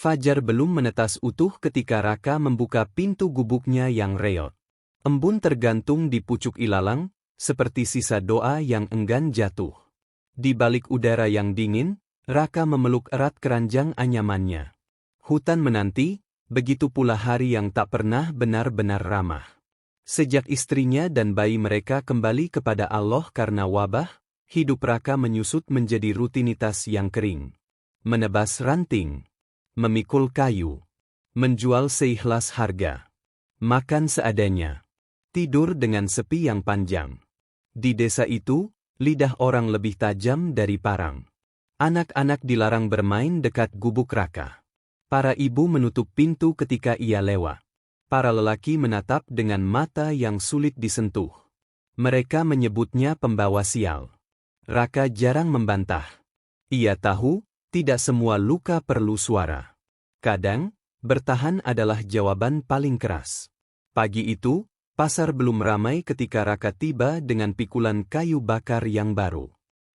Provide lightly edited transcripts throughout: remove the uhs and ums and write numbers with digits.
Fajar belum menetas utuh ketika Raka membuka pintu gubuknya yang reot. Embun tergantung di pucuk ilalang, seperti sisa doa yang enggan jatuh. Di balik udara yang dingin, Raka memeluk erat keranjang anyamannya. Hutan menanti, begitu pula hari yang tak pernah benar-benar ramah. Sejak istrinya dan bayi mereka kembali kepada Allah karena wabah, hidup Raka menyusut menjadi rutinitas yang kering. Menebas ranting, memikul kayu, menjual seikhlas harga, makan seadanya, tidur dengan sepi yang panjang. Di desa itu, lidah orang lebih tajam dari parang. Anak-anak dilarang bermain dekat gubuk Raka. Para ibu menutup pintu ketika ia lewat. Para lelaki menatap dengan mata yang sulit disentuh. Mereka menyebutnya pembawa sial. Raka jarang membantah. Ia tahu, tidak semua luka perlu suara. Kadang, bertahan adalah jawaban paling keras. Pagi itu, pasar belum ramai ketika Raka tiba dengan pikulan kayu bakar yang baru.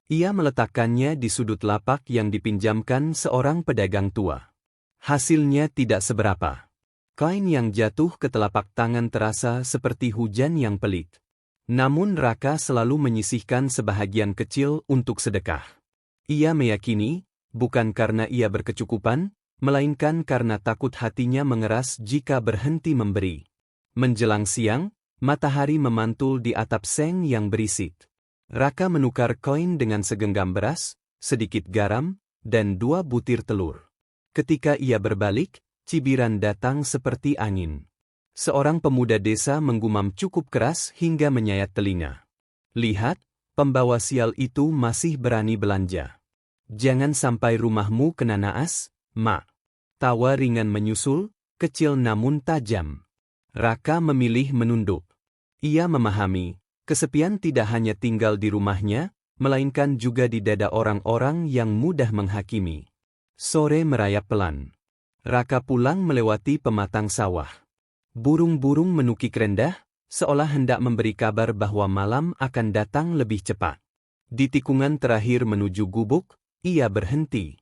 Ia meletakkannya di sudut lapak yang dipinjamkan seorang pedagang tua. Hasilnya tidak seberapa. Kain yang jatuh ke telapak tangan terasa seperti hujan yang pelit. Namun Raka selalu menyisihkan sebahagian kecil untuk sedekah. Ia meyakini, bukan karena ia berkecukupan, melainkan karena takut hatinya mengeras jika berhenti memberi. Menjelang siang, matahari memantul di atap seng yang berisik. Raka menukar koin dengan segenggam beras, sedikit garam, dan 2 butir telur. Ketika ia berbalik, cibiran datang seperti angin. Seorang pemuda desa menggumam cukup keras hingga menyayat telinga. Lihat, pembawa sial itu masih berani belanja. Jangan sampai rumahmu kena naas, Mak. Tawa ringan menyusul, kecil namun tajam. Raka memilih menunduk. Ia memahami, kesepian tidak hanya tinggal di rumahnya, melainkan juga di dada orang-orang yang mudah menghakimi. Sore merayap pelan. Raka pulang melewati pematang sawah. Burung-burung menukik rendah, seolah hendak memberi kabar bahwa malam akan datang lebih cepat. Di tikungan terakhir menuju gubuk, ia berhenti.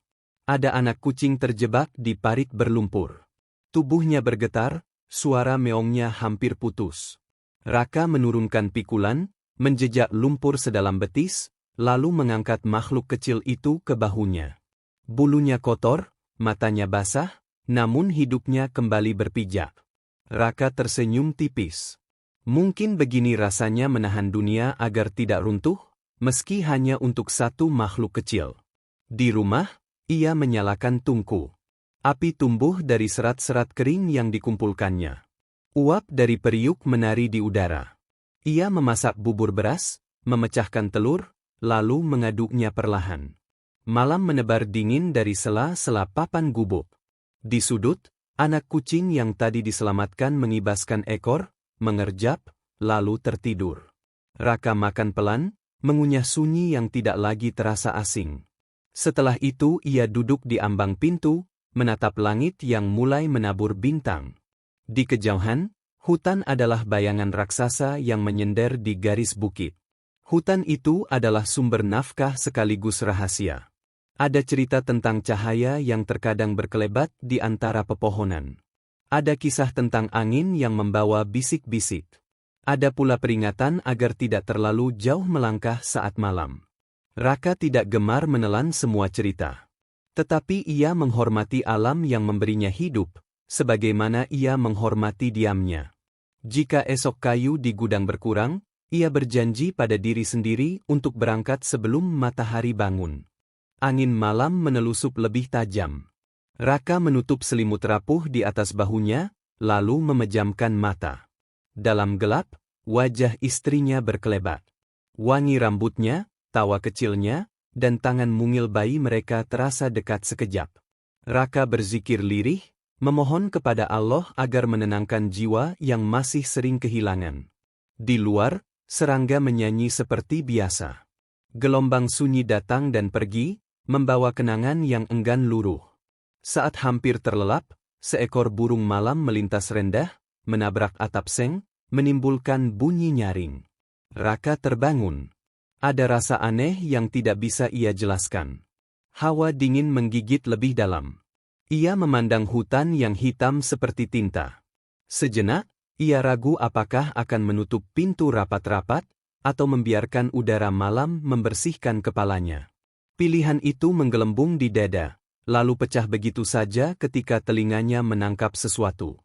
Ada anak kucing terjebak di parit berlumpur. Tubuhnya bergetar, suara meongnya hampir putus. Raka menurunkan pikulan, menjejak lumpur sedalam betis, lalu mengangkat makhluk kecil itu ke bahunya. Bulunya kotor, matanya basah, namun hidupnya kembali berpijak. Raka tersenyum tipis. Mungkin begini rasanya menahan dunia agar tidak runtuh, meski hanya untuk satu makhluk kecil. Di rumah, ia menyalakan tungku. Api tumbuh dari serat-serat kering yang dikumpulkannya. Uap dari periuk menari di udara. Ia memasak bubur beras, memecahkan telur, lalu mengaduknya perlahan. Malam menebar dingin dari sela-sela papan gubuk. Di sudut, anak kucing yang tadi diselamatkan mengibaskan ekor, mengerjap, lalu tertidur. Raka makan pelan, mengunyah sunyi yang tidak lagi terasa asing. Setelah itu ia duduk di ambang pintu, menatap langit yang mulai menabur bintang. Di kejauhan, hutan adalah bayangan raksasa yang menyender di garis bukit. Hutan itu adalah sumber nafkah sekaligus rahasia. Ada cerita tentang cahaya yang terkadang berkelebat di antara pepohonan. Ada kisah tentang angin yang membawa bisik-bisik. Ada pula peringatan agar tidak terlalu jauh melangkah saat malam. Raka tidak gemar menelan semua cerita. Tetapi ia menghormati alam yang memberinya hidup, sebagaimana ia menghormati diamnya. Jika esok kayu di gudang berkurang, ia berjanji pada diri sendiri untuk berangkat sebelum matahari bangun. Angin malam menelusup lebih tajam. Raka menutup selimut rapuh di atas bahunya, lalu memejamkan mata. Dalam gelap, wajah istrinya berkelebat. Wangi rambutnya, tawa kecilnya, dan tangan mungil bayi mereka terasa dekat sekejap. Raka berzikir lirih, memohon kepada Allah agar menenangkan jiwa yang masih sering kehilangan. Di luar, serangga menyanyi seperti biasa. Gelombang sunyi datang dan pergi, membawa kenangan yang enggan luruh. Saat hampir terlelap, seekor burung malam melintas rendah, menabrak atap seng, menimbulkan bunyi nyaring. Raka terbangun. Ada rasa aneh yang tidak bisa ia jelaskan. Hawa dingin menggigit lebih dalam. Ia memandang hutan yang hitam seperti tinta. Sejenak, ia ragu apakah akan menutup pintu rapat-rapat, atau membiarkan udara malam membersihkan kepalanya. Pilihan itu menggelembung di dada, lalu pecah begitu saja ketika telinganya menangkap sesuatu.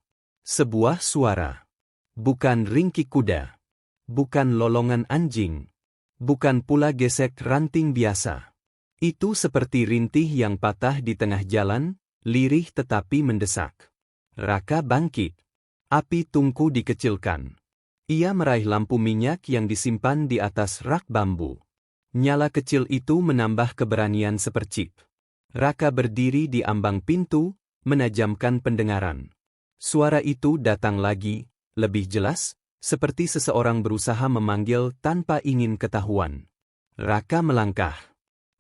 Sebuah suara. Bukan ringkik kuda. Bukan lolongan anjing. Bukan pula gesek ranting biasa. Itu seperti rintih yang patah di tengah jalan, lirih tetapi mendesak. Raka bangkit. Api tungku dikecilkan. Ia meraih lampu minyak yang disimpan di atas rak bambu. Nyala kecil itu menambah keberanian sepercip. Raka berdiri di ambang pintu, menajamkan pendengaran. Suara itu datang lagi, lebih jelas, seperti seseorang berusaha memanggil tanpa ingin ketahuan. Raka melangkah.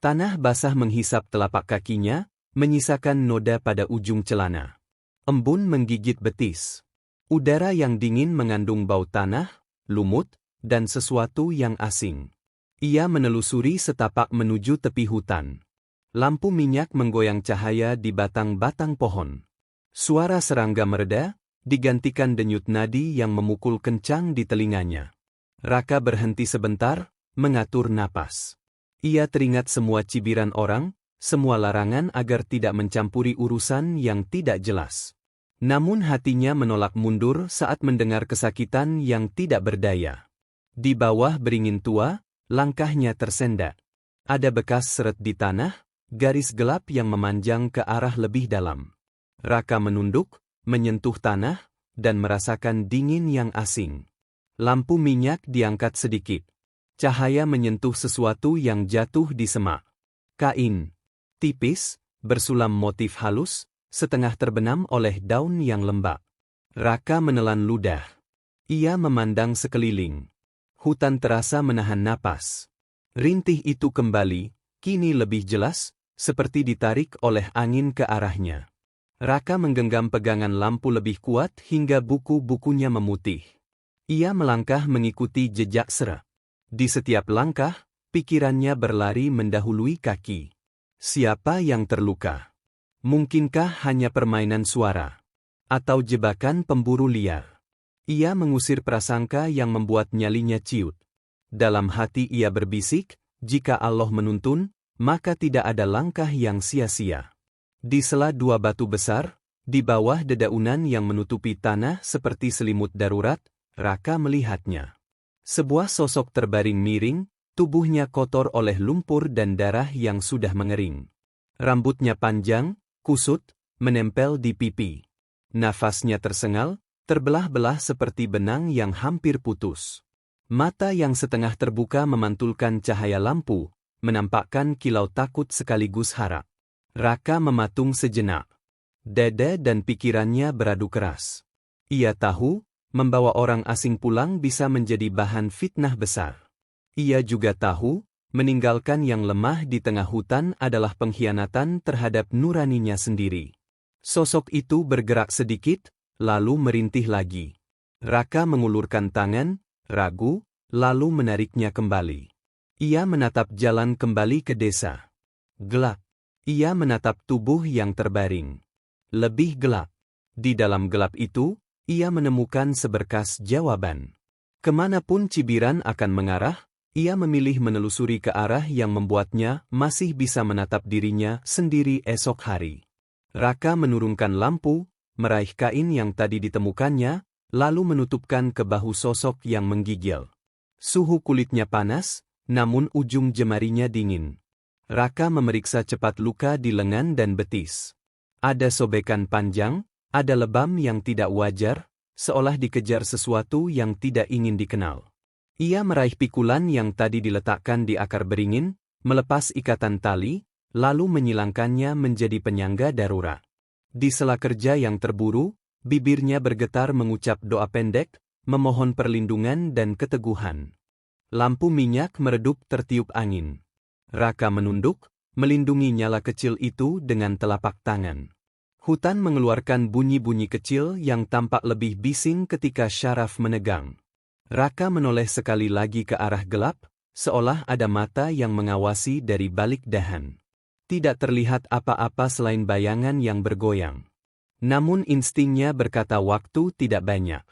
Tanah basah menghisap telapak kakinya, menyisakan noda pada ujung celana. Embun menggigit betis. Udara yang dingin mengandung bau tanah, lumut, dan sesuatu yang asing. Ia menelusuri setapak menuju tepi hutan. Lampu minyak menggoyang cahaya di batang-batang pohon. Suara serangga mereda, digantikan denyut nadi yang memukul kencang di telinganya. Raka berhenti sebentar, mengatur napas. Ia teringat semua cibiran orang, semua larangan agar tidak mencampuri urusan yang tidak jelas. Namun hatinya menolak mundur saat mendengar kesakitan yang tidak berdaya. Di bawah beringin tua, langkahnya tersendat. Ada bekas seret di tanah, garis gelap yang memanjang ke arah lebih dalam. Raka menunduk, menyentuh tanah, dan merasakan dingin yang asing. Lampu minyak diangkat sedikit. Cahaya menyentuh sesuatu yang jatuh di semak. Kain. Tipis, bersulam motif halus, setengah terbenam oleh daun yang lembab. Raka menelan ludah. Ia memandang sekeliling. Hutan terasa menahan napas. Rintih itu kembali, kini lebih jelas, seperti ditarik oleh angin ke arahnya. Raka menggenggam pegangan lampu lebih kuat hingga buku-bukunya memutih. Ia melangkah mengikuti jejak Sera. Di setiap langkah, pikirannya berlari mendahului kaki. Siapa yang terluka? Mungkinkah hanya permainan suara? Atau jebakan pemburu liar? Ia mengusir prasangka yang membuat nyalinya ciut. Dalam hati ia berbisik, jika Allah menuntun, maka tidak ada langkah yang sia-sia. Di sela dua batu besar, di bawah dedaunan yang menutupi tanah seperti selimut darurat, Raka melihatnya. Sebuah sosok terbaring miring, tubuhnya kotor oleh lumpur dan darah yang sudah mengering. Rambutnya panjang, kusut, menempel di pipi. Nafasnya tersengal, terbelah-belah seperti benang yang hampir putus. Mata yang setengah terbuka memantulkan cahaya lampu, menampakkan kilau takut sekaligus harap. Raka mematung sejenak. Dada dan pikirannya beradu keras. Ia tahu, membawa orang asing pulang bisa menjadi bahan fitnah besar. Ia juga tahu, meninggalkan yang lemah di tengah hutan adalah pengkhianatan terhadap nuraninya sendiri. Sosok itu bergerak sedikit, lalu merintih lagi. Raka mengulurkan tangan, ragu, lalu menariknya kembali. Ia menatap jalan kembali ke desa. Gelap. Ia menatap tubuh yang terbaring. Lebih gelap. Di dalam gelap itu, ia menemukan seberkas jawaban. Kemanapun cibiran akan mengarah, ia memilih menelusuri ke arah yang membuatnya masih bisa menatap dirinya sendiri esok hari. Raka menurunkan lampu, meraih kain yang tadi ditemukannya, lalu menutupkan ke bahu sosok yang menggigil. Suhu kulitnya panas, namun ujung jemarinya dingin. Raka memeriksa cepat luka di lengan dan betis. Ada sobekan panjang, ada lebam yang tidak wajar, seolah dikejar sesuatu yang tidak ingin dikenal. Ia meraih pikulan yang tadi diletakkan di akar beringin, melepas ikatan tali, lalu menyilangkannya menjadi penyangga darurat. Di sela kerja yang terburu, bibirnya bergetar mengucap doa pendek, memohon perlindungan dan keteguhan. Lampu minyak meredup tertiup angin. Raka menunduk, melindungi nyala kecil itu dengan telapak tangan. Hutan mengeluarkan bunyi-bunyi kecil yang tampak lebih bising ketika syaraf menegang. Raka menoleh sekali lagi ke arah gelap, seolah ada mata yang mengawasi dari balik dahan. Tidak terlihat apa-apa selain bayangan yang bergoyang. Namun instingnya berkata waktu tidak banyak.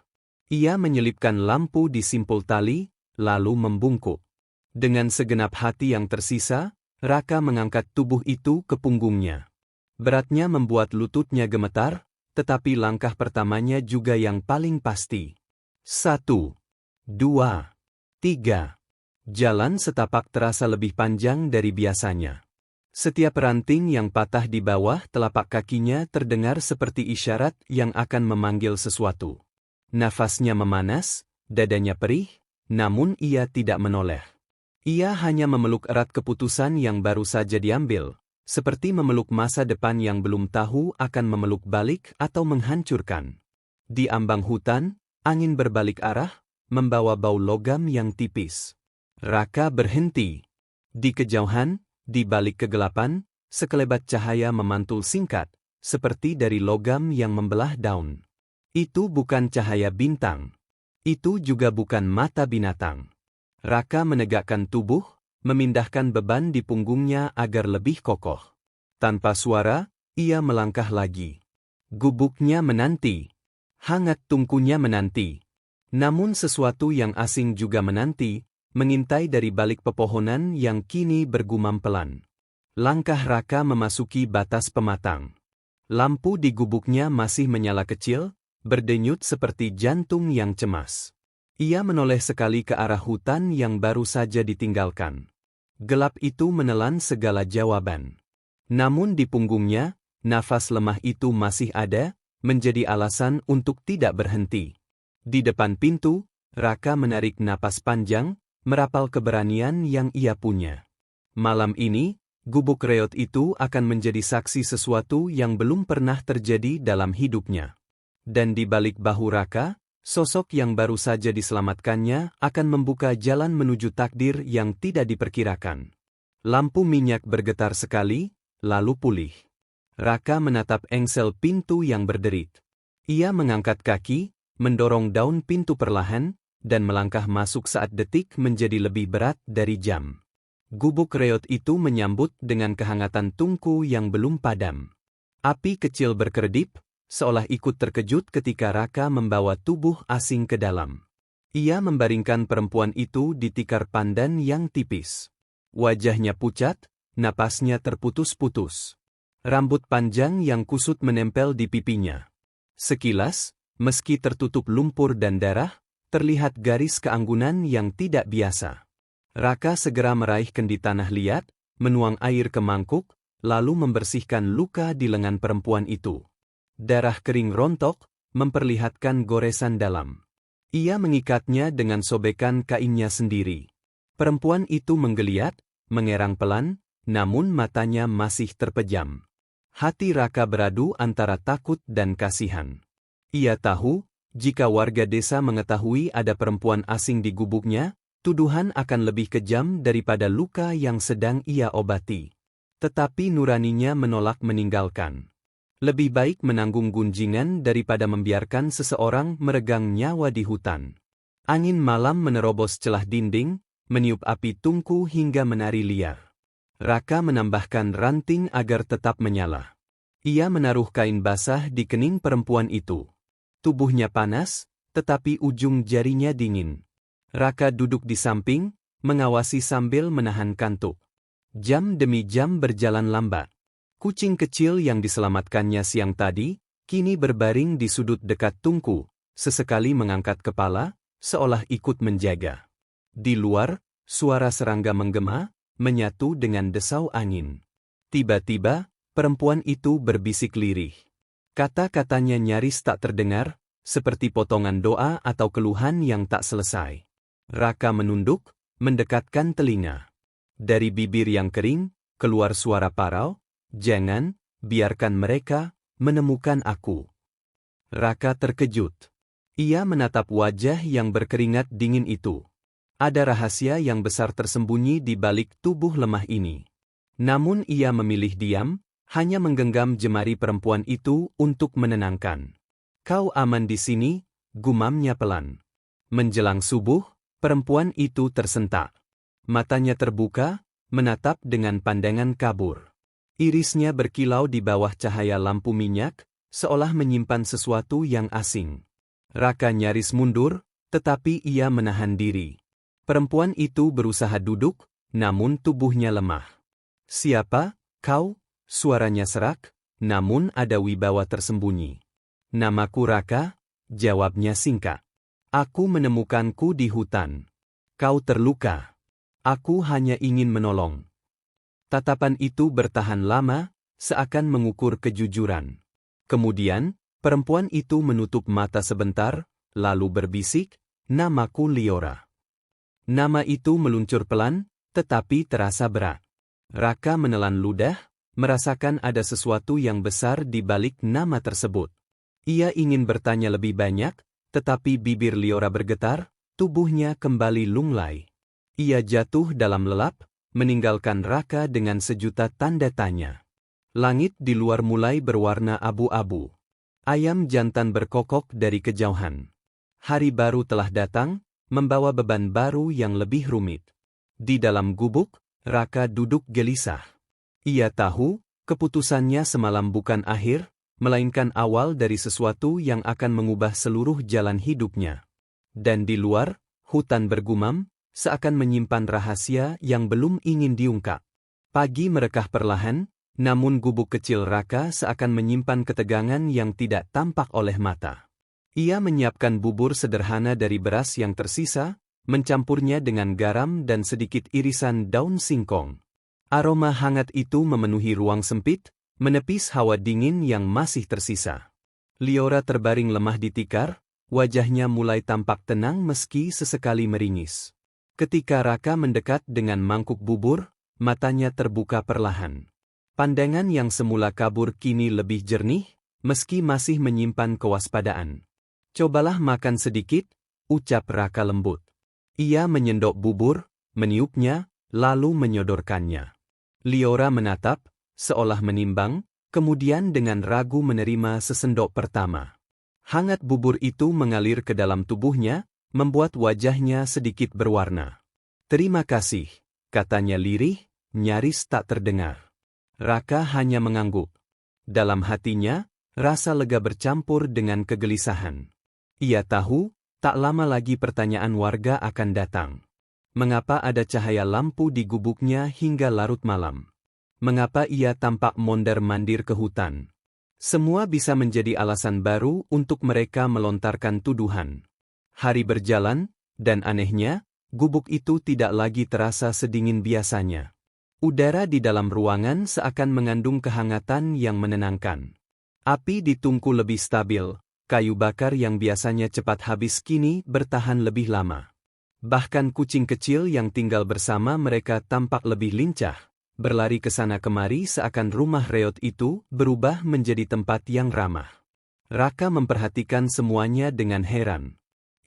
Ia menyelipkan lampu di simpul tali, lalu membungkuk. Dengan segenap hati yang tersisa, Raka mengangkat tubuh itu ke punggungnya. Beratnya membuat lututnya gemetar, tetapi langkah pertamanya juga yang paling pasti. 1, 2, 3. Jalan setapak terasa lebih panjang dari biasanya. Setiap ranting yang patah di bawah telapak kakinya terdengar seperti isyarat yang akan memanggil sesuatu. Nafasnya memanas, dadanya perih, namun ia tidak menoleh. Ia hanya memeluk erat keputusan yang baru saja diambil, seperti memeluk masa depan yang belum tahu akan memeluk balik atau menghancurkan. Di ambang hutan, angin berbalik arah, membawa bau logam yang tipis. Raka berhenti. Di kejauhan, di balik kegelapan, sekelebat cahaya memantul singkat, seperti dari logam yang membelah daun. Itu bukan cahaya bintang. Itu juga bukan mata binatang. Raka menegakkan tubuh, memindahkan beban di punggungnya agar lebih kokoh. Tanpa suara, ia melangkah lagi. Gubuknya menanti. Hangat tungkunya menanti. Namun sesuatu yang asing juga menanti, mengintai dari balik pepohonan yang kini bergumam pelan. Langkah Raka memasuki batas pematang. Lampu di gubuknya masih menyala kecil, berdenyut seperti jantung yang cemas. Ia menoleh sekali ke arah hutan yang baru saja ditinggalkan. Gelap itu menelan segala jawaban. Namun di punggungnya, nafas lemah itu masih ada, menjadi alasan untuk tidak berhenti. Di depan pintu, Raka menarik napas panjang, merapal keberanian yang ia punya. Malam ini, gubuk reot itu akan menjadi saksi sesuatu yang belum pernah terjadi dalam hidupnya. Dan di balik bahu Raka, sosok yang baru saja diselamatkannya akan membuka jalan menuju takdir yang tidak diperkirakan. Lampu minyak bergetar sekali, lalu pulih. Raka menatap engsel pintu yang berderit. Ia mengangkat kaki, mendorong daun pintu perlahan, dan melangkah masuk saat detik menjadi lebih berat dari jam. Gubuk reot itu menyambut dengan kehangatan tungku yang belum padam. Api kecil berkedip, seolah ikut terkejut ketika Raka membawa tubuh asing ke dalam. Ia membaringkan perempuan itu di tikar pandan yang tipis. Wajahnya pucat, napasnya terputus-putus. Rambut panjang yang kusut menempel di pipinya. Sekilas, meski tertutup lumpur dan darah, terlihat garis keanggunan yang tidak biasa. Raka segera meraih kendi tanah liat, menuang air ke mangkuk, lalu membersihkan luka di lengan perempuan itu. Darah kering rontok, memperlihatkan goresan dalam. Ia mengikatnya dengan sobekan kainnya sendiri. Perempuan itu menggeliat, mengerang pelan, namun matanya masih terpejam. Hati Raka beradu antara takut dan kasihan. Ia tahu, jika warga desa mengetahui ada perempuan asing di gubuknya, tuduhan akan lebih kejam daripada luka yang sedang ia obati. Tetapi nuraninya menolak meninggalkan. Lebih baik menanggung gunjingan daripada membiarkan seseorang meregang nyawa di hutan. Angin malam menerobos celah dinding, meniup api tungku hingga menari liar. Raka menambahkan ranting agar tetap menyala. Ia menaruh kain basah di kening perempuan itu. Tubuhnya panas, tetapi ujung jarinya dingin. Raka duduk di samping, mengawasi sambil menahan kantuk. Jam demi jam berjalan lambat. Kucing kecil yang diselamatkannya siang tadi, kini berbaring di sudut dekat tungku, sesekali mengangkat kepala, seolah ikut menjaga. Di luar, suara serangga menggema, menyatu dengan desau angin. Tiba-tiba, perempuan itu berbisik lirih. Kata-katanya nyaris tak terdengar, seperti potongan doa atau keluhan yang tak selesai. Raka menunduk, mendekatkan telinga. Dari bibir yang kering, keluar suara parau, "Jangan, biarkan mereka menemukan aku." Raka terkejut. Ia menatap wajah yang berkeringat dingin itu. Ada rahasia yang besar tersembunyi di balik tubuh lemah ini. Namun ia memilih diam, hanya menggenggam jemari perempuan itu untuk menenangkan. "Kau aman di sini," gumamnya pelan. Menjelang subuh, perempuan itu tersentak. Matanya terbuka, menatap dengan pandangan kabur. Irisnya berkilau di bawah cahaya lampu minyak, seolah menyimpan sesuatu yang asing. Raka nyaris mundur, tetapi ia menahan diri. Perempuan itu berusaha duduk, namun tubuhnya lemah. "Siapa, kau?" Suaranya serak, namun ada wibawa tersembunyi. "Namaku Raka," jawabnya singkat. "Aku menemukanku di hutan. Kau terluka. Aku hanya ingin menolong." Tatapan itu bertahan lama, seakan mengukur kejujuran. Kemudian, perempuan itu menutup mata sebentar, lalu berbisik, "Namaku Liora." Nama itu meluncur pelan, tetapi terasa berat. Raka menelan ludah, merasakan ada sesuatu yang besar di balik nama tersebut. Ia ingin bertanya lebih banyak, tetapi bibir Liora bergetar, tubuhnya kembali lunglai. Ia jatuh dalam lelap, meninggalkan Raka dengan sejuta tanda tanya. Langit di luar mulai berwarna abu-abu. Ayam jantan berkokok dari kejauhan. Hari baru telah datang, membawa beban baru yang lebih rumit. Di dalam gubuk, Raka duduk gelisah. Ia tahu, keputusannya semalam bukan akhir, melainkan awal dari sesuatu yang akan mengubah seluruh jalan hidupnya. Dan di luar, hutan bergumam, seakan menyimpan rahasia yang belum ingin diungkap. Pagi merekah perlahan, namun gubuk kecil Raka seakan menyimpan ketegangan yang tidak tampak oleh mata. Ia menyiapkan bubur sederhana dari beras yang tersisa, mencampurnya dengan garam dan sedikit irisan daun singkong. Aroma hangat itu memenuhi ruang sempit, menepis hawa dingin yang masih tersisa. Liora terbaring lemah di tikar, wajahnya mulai tampak tenang meski sesekali meringis. Ketika Raka mendekat dengan mangkuk bubur, matanya terbuka perlahan. Pandangan yang semula kabur kini lebih jernih, meski masih menyimpan kewaspadaan. "Cobalah makan sedikit," ucap Raka lembut. Ia menyendok bubur, meniupnya, lalu menyodorkannya. Liora menatap, seolah menimbang, kemudian dengan ragu menerima sesendok pertama. Hangat bubur itu mengalir ke dalam tubuhnya, membuat wajahnya sedikit berwarna. "Terima kasih," katanya lirih, nyaris tak terdengar. Raka hanya mengangguk. Dalam hatinya, rasa lega bercampur dengan kegelisahan. Ia tahu, tak lama lagi pertanyaan warga akan datang. Mengapa ada cahaya lampu di gubuknya hingga larut malam? Mengapa ia tampak mondar-mandir ke hutan? Semua bisa menjadi alasan baru untuk mereka melontarkan tuduhan. Hari berjalan, dan anehnya, gubuk itu tidak lagi terasa sedingin biasanya. Udara di dalam ruangan seakan mengandung kehangatan yang menenangkan. Api di tungku lebih stabil. Kayu bakar yang biasanya cepat habis kini bertahan lebih lama. Bahkan kucing kecil yang tinggal bersama mereka tampak lebih lincah, berlari ke sana kemari seakan rumah reot itu berubah menjadi tempat yang ramah. Raka memperhatikan semuanya dengan heran.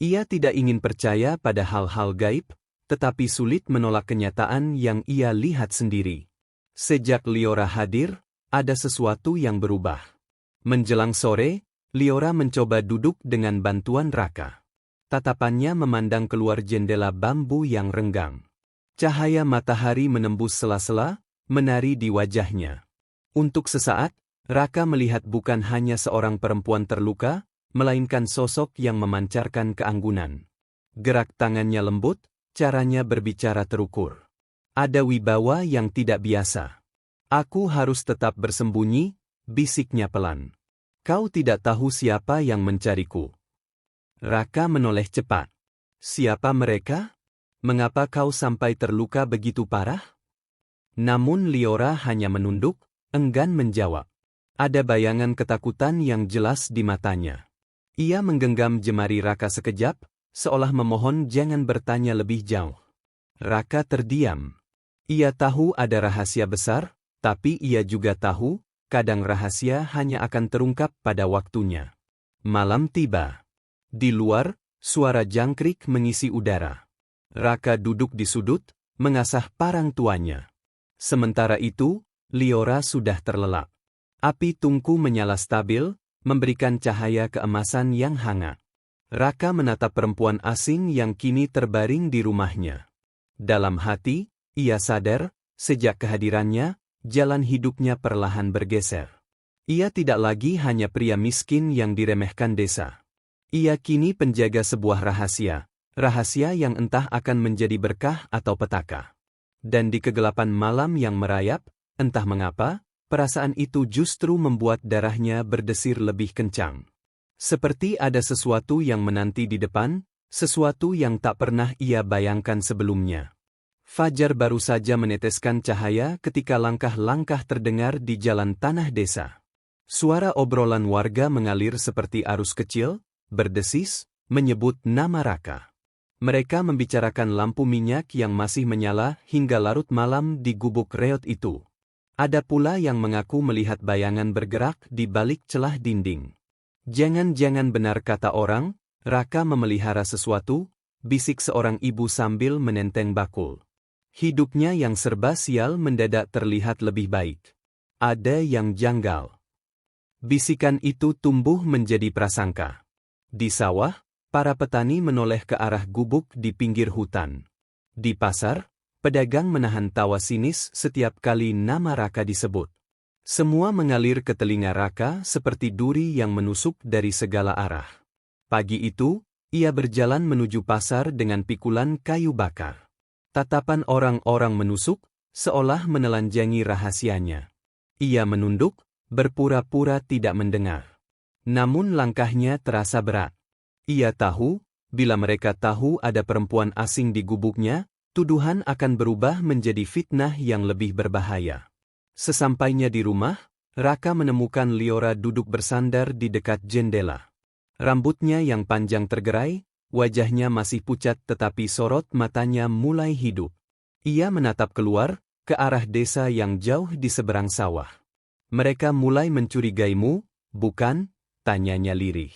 Ia tidak ingin percaya pada hal-hal gaib, tetapi sulit menolak kenyataan yang ia lihat sendiri. Sejak Liora hadir, ada sesuatu yang berubah. Menjelang sore, Liora mencoba duduk dengan bantuan Raka. Tatapannya memandang keluar jendela bambu yang renggang. Cahaya matahari menembus sela-sela, menari di wajahnya. Untuk sesaat, Raka melihat bukan hanya seorang perempuan terluka, melainkan sosok yang memancarkan keanggunan. Gerak tangannya lembut, caranya berbicara terukur. Ada wibawa yang tidak biasa. "Aku harus tetap bersembunyi," bisiknya pelan. "Kau tidak tahu siapa yang mencariku." Raka menoleh cepat. "Siapa mereka? Mengapa kau sampai terluka begitu parah?" Namun Liora hanya menunduk, enggan menjawab. Ada bayangan ketakutan yang jelas di matanya. Ia menggenggam jemari Raka sekejap, seolah memohon jangan bertanya lebih jauh. Raka terdiam. Ia tahu ada rahasia besar, tapi ia juga tahu, kadang rahasia hanya akan terungkap pada waktunya. Malam tiba. Di luar, suara jangkrik mengisi udara. Raka duduk di sudut, mengasah parang tuanya. Sementara itu, Liora sudah terlelap. Api tungku menyala stabil, memberikan cahaya keemasan yang hangat. Raka menatap perempuan asing yang kini terbaring di rumahnya. Dalam hati, ia sadar, sejak kehadirannya, Jalan hidupnya perlahan bergeser. Ia tidak lagi hanya pria miskin yang diremehkan desa. Ia kini penjaga sebuah rahasia yang entah akan menjadi berkah atau petaka. Dan di kegelapan malam yang merayap, entah mengapa, perasaan itu justru membuat darahnya berdesir lebih kencang. Seperti ada sesuatu yang menanti di depan, sesuatu yang tak pernah ia bayangkan sebelumnya. Fajar baru saja meneteskan cahaya ketika langkah-langkah terdengar di jalan tanah desa. Suara obrolan warga mengalir seperti arus kecil, berdesis, menyebut nama Raka. Mereka membicarakan lampu minyak yang masih menyala hingga larut malam di gubuk reot itu. Ada pula yang mengaku melihat bayangan bergerak di balik celah dinding. Jangan-jangan benar kata orang, Raka memelihara sesuatu, bisik seorang ibu sambil menenteng bakul. Hidupnya yang serba sial mendadak terlihat lebih baik. Ada yang janggal. Bisikan itu tumbuh menjadi prasangka. Di sawah, para petani menoleh ke arah gubuk di pinggir hutan. Di pasar, pedagang menahan tawa sinis setiap kali nama Raka disebut. Semua mengalir ke telinga Raka seperti duri yang menusuk dari segala arah. Pagi itu, ia berjalan menuju pasar dengan pikulan kayu bakar. Tatapan orang-orang menusuk, seolah menelanjangi rahasianya. Ia menunduk, berpura-pura tidak mendengar. Namun langkahnya terasa berat. Ia tahu, bila mereka tahu ada perempuan asing di gubuknya, tuduhan akan berubah menjadi fitnah yang lebih berbahaya. Sesampainya di rumah, Raka menemukan Liora duduk bersandar di dekat jendela. Rambutnya yang panjang tergerai, wajahnya masih pucat tetapi sorot matanya mulai hidup. Ia menatap keluar, ke arah desa yang jauh di seberang sawah. Mereka mulai mencurigaimu, bukan? Tanyanya lirih.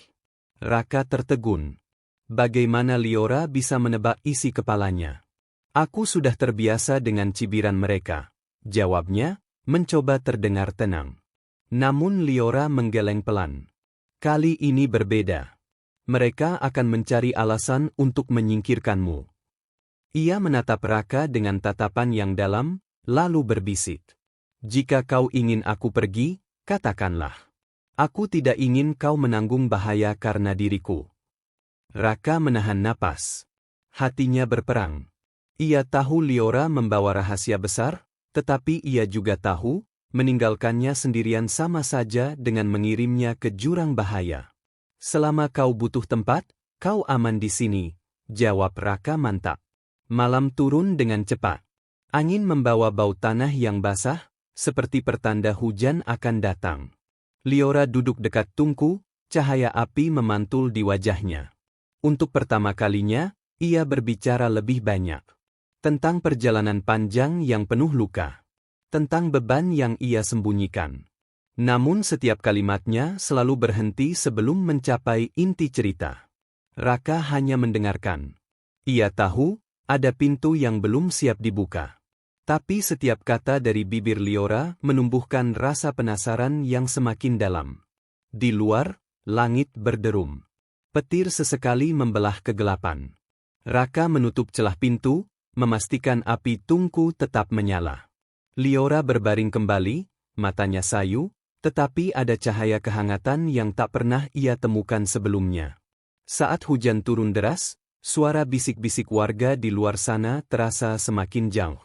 Raka tertegun. Bagaimana Liora bisa menebak isi kepalanya? Aku sudah terbiasa dengan cibiran mereka, jawabnya, mencoba terdengar tenang. Namun Liora menggeleng pelan. Kali ini berbeda. Mereka akan mencari alasan untuk menyingkirkanmu. Ia menatap Raka dengan tatapan yang dalam, lalu berbisik. Jika kau ingin aku pergi, katakanlah. Aku tidak ingin kau menanggung bahaya karena diriku. Raka menahan napas. Hatinya berperang. Ia tahu Liora membawa rahasia besar, tetapi ia juga tahu, meninggalkannya sendirian sama saja dengan mengirimnya ke jurang bahaya. Selama kau butuh tempat, kau aman di sini, jawab Raka mantap. Malam turun dengan cepat. Angin membawa bau tanah yang basah, seperti pertanda hujan akan datang. Liora duduk dekat tungku, cahaya api memantul di wajahnya. Untuk pertama kalinya, ia berbicara lebih banyak. Tentang perjalanan panjang yang penuh luka. Tentang beban yang ia sembunyikan. Namun setiap kalimatnya selalu berhenti sebelum mencapai inti cerita. Raka hanya mendengarkan. Ia tahu, ada pintu yang belum siap dibuka. Tapi setiap kata dari bibir Liora menumbuhkan rasa penasaran yang semakin dalam. Di luar, langit berderum. Petir sesekali membelah kegelapan. Raka menutup celah pintu, memastikan api tungku tetap menyala. Liora berbaring kembali, matanya sayu, tetapi ada cahaya kehangatan yang tak pernah ia temukan sebelumnya. Saat hujan turun deras, suara bisik-bisik warga di luar sana terasa semakin jauh.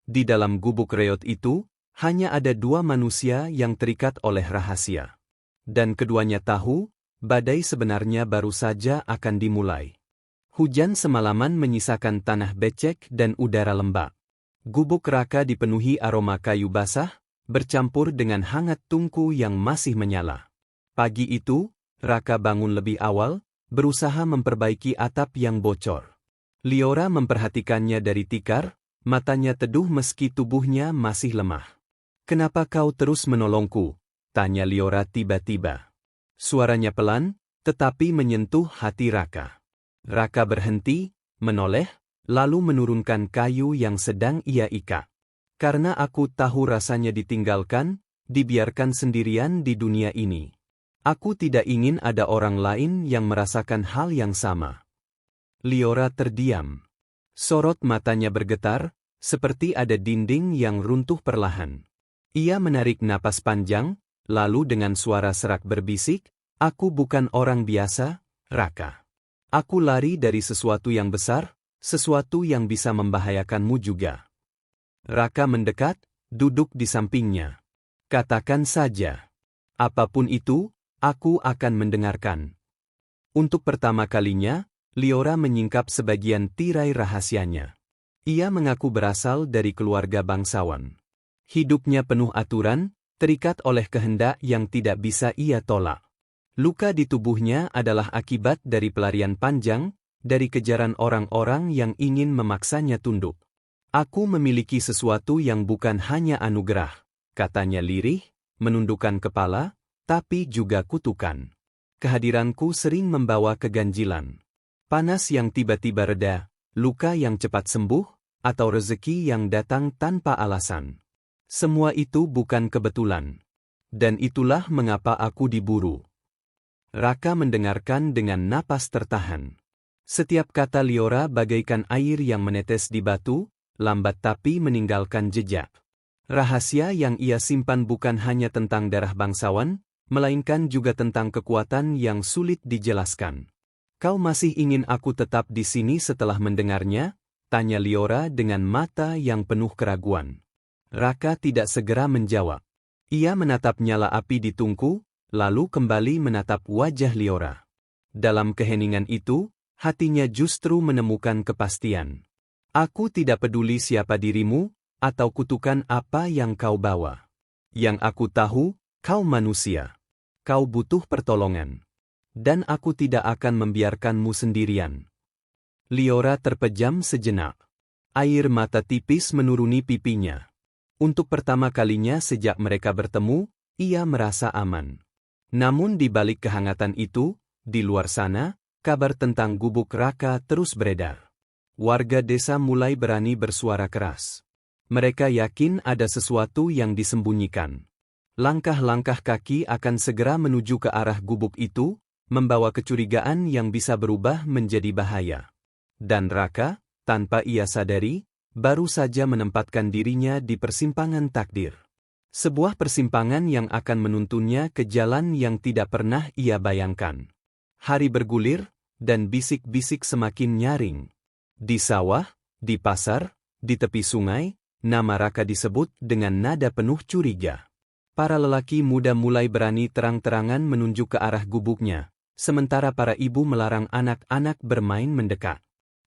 Di dalam gubuk reot itu, hanya ada dua manusia yang terikat oleh rahasia. Dan keduanya tahu, badai sebenarnya baru saja akan dimulai. Hujan semalaman menyisakan tanah becek dan udara lembab. Gubuk Raka dipenuhi aroma kayu basah, bercampur dengan hangat tungku yang masih menyala. Pagi itu, Raka bangun lebih awal, berusaha memperbaiki atap yang bocor. Liora memperhatikannya dari tikar, matanya teduh meski tubuhnya masih lemah. "Kenapa kau terus menolongku?" tanya Liora tiba-tiba. Suaranya pelan, tetapi menyentuh hati Raka. Raka berhenti, menoleh, lalu menurunkan kayu yang sedang ia ikat. "Karena aku tahu rasanya ditinggalkan, dibiarkan sendirian di dunia ini. Aku tidak ingin ada orang lain yang merasakan hal yang sama." Liora terdiam. Sorot matanya bergetar, seperti ada dinding yang runtuh perlahan. Ia menarik napas panjang, lalu dengan suara serak berbisik, "Aku bukan orang biasa, Raka. Aku lari dari sesuatu yang besar, sesuatu yang bisa membahayakanmu juga." Raka mendekat, duduk di sampingnya. "Katakan saja. Apapun itu, aku akan mendengarkan." Untuk pertama kalinya, Liora menyingkap sebagian tirai rahasianya. Ia mengaku berasal dari keluarga bangsawan. Hidupnya penuh aturan, terikat oleh kehendak yang tidak bisa ia tolak. Luka di tubuhnya adalah akibat dari pelarian panjang, dari kejaran orang-orang yang ingin memaksanya tunduk. "Aku memiliki sesuatu yang bukan hanya anugerah," katanya lirih, menundukkan kepala, "tapi juga kutukan. Kehadiranku sering membawa keganjilan. Panas yang tiba-tiba reda, luka yang cepat sembuh, atau rezeki yang datang tanpa alasan. Semua itu bukan kebetulan. Dan itulah mengapa aku diburu." Raka mendengarkan dengan napas tertahan. Setiap kata Liora bagaikan air yang menetes di batu, lambat tapi meninggalkan jejak. Rahasia yang ia simpan bukan hanya tentang darah bangsawan, melainkan juga tentang kekuatan yang sulit dijelaskan. "Kau masih ingin aku tetap di sini setelah mendengarnya?" tanya Liora dengan mata yang penuh keraguan. Raka tidak segera menjawab. Ia menatap nyala api di tungku, lalu kembali menatap wajah Liora. Dalam keheningan itu, hatinya justru menemukan kepastian. "Aku tidak peduli siapa dirimu, atau kutukan apa yang kau bawa. Yang aku tahu, kau manusia. Kau butuh pertolongan. Dan aku tidak akan membiarkanmu sendirian." Liora terpejam sejenak. Air mata tipis menuruni pipinya. Untuk pertama kalinya sejak mereka bertemu, ia merasa aman. Namun di balik kehangatan itu, di luar sana, kabar tentang gubuk Raka terus beredar. Warga desa mulai berani bersuara keras. Mereka yakin ada sesuatu yang disembunyikan. Langkah-langkah kaki akan segera menuju ke arah gubuk itu, membawa kecurigaan yang bisa berubah menjadi bahaya. Dan Raka, tanpa ia sadari, baru saja menempatkan dirinya di persimpangan takdir. Sebuah persimpangan yang akan menuntunnya ke jalan yang tidak pernah ia bayangkan. Hari bergulir, dan bisik-bisik semakin nyaring. Di sawah, di pasar, di tepi sungai, nama Raka disebut dengan nada penuh curiga. Para lelaki muda mulai berani terang-terangan menunjuk ke arah gubuknya, sementara para ibu melarang anak-anak bermain mendekat.